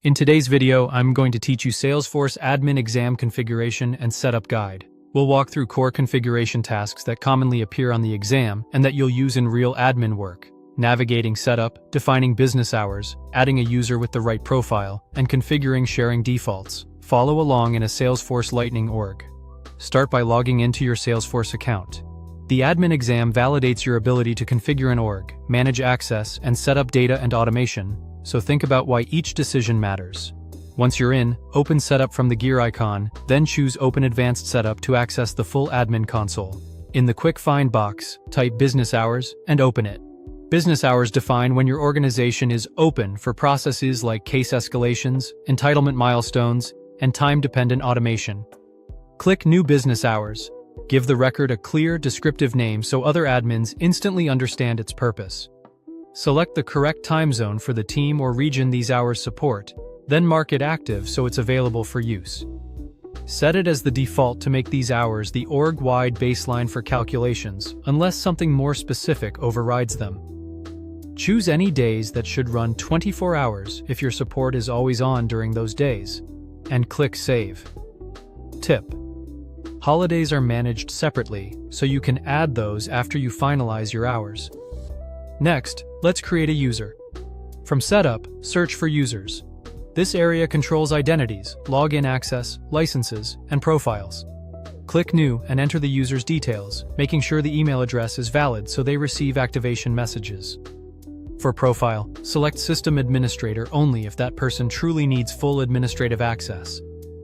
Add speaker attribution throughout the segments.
Speaker 1: In today's video, I'm going to teach you Salesforce Admin Exam configuration and setup guide. We'll walk through core configuration tasks that commonly appear on the exam and that you'll use in real admin work. Navigating setup, defining business hours, adding a user with the right profile, and configuring sharing defaults. Follow along in a Salesforce Lightning org. Start by logging into your Salesforce account. The admin exam validates your ability to configure an org, manage access, and set up data and automation, so think about why each decision matters. Once you're in, open Setup from the gear icon, then choose Open Advanced Setup to access the full admin console. In the Quick Find box, type Business Hours and open it. Business hours define when your organization is open for processes like case escalations, entitlement milestones, and time-dependent automation. Click New Business Hours. Give the record a clear, descriptive name so other admins instantly understand its purpose. Select the correct time zone for the team or region these hours support, then mark it active so it's available for use. Set it as the default to make these hours the org-wide baseline for calculations, unless something more specific overrides them. Choose any days that should run 24 hours if your support is always on during those days, and click Save. Tip: holidays are managed separately, so you can add those after you finalize your hours. Next, let's create a user. From Setup, search for Users. This area controls identities, login access, licenses, and profiles. Click New and enter the user's details, making sure the email address is valid so they receive activation messages. For Profile, select System Administrator only if that person truly needs full administrative access.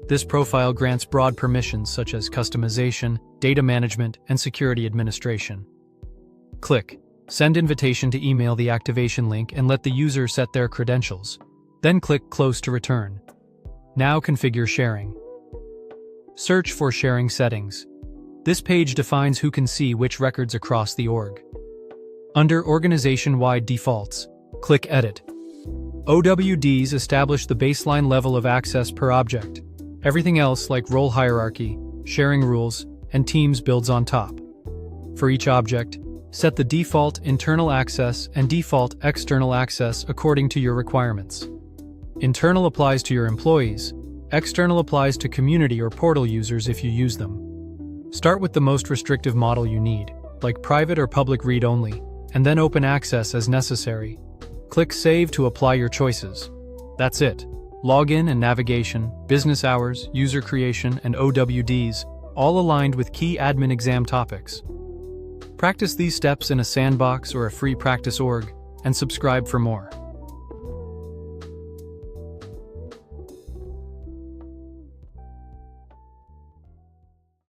Speaker 1: This profile grants broad permissions such as customization, data management, and security administration. Click Send Invitation to email the activation link and let the user set their credentials. Then click Close to return. Now configure sharing. Search for sharing settings. This page defines who can see which records across the org. Under Organization-Wide Defaults, click Edit. OWDs establish the baseline level of access per object. Everything else, like role hierarchy, sharing rules, and teams, builds on top. For each object, set the default internal access and default external access according to your requirements. Internal applies to your employees, external applies to community or portal users if you use them. Start with the most restrictive model you need, like private or public read-only, and then open access as necessary. Click Save to apply your choices. That's it. Login and navigation, business hours, user creation, and OWDs, all aligned with key admin exam topics. Practice these steps in a sandbox or a free practice org, and subscribe for more.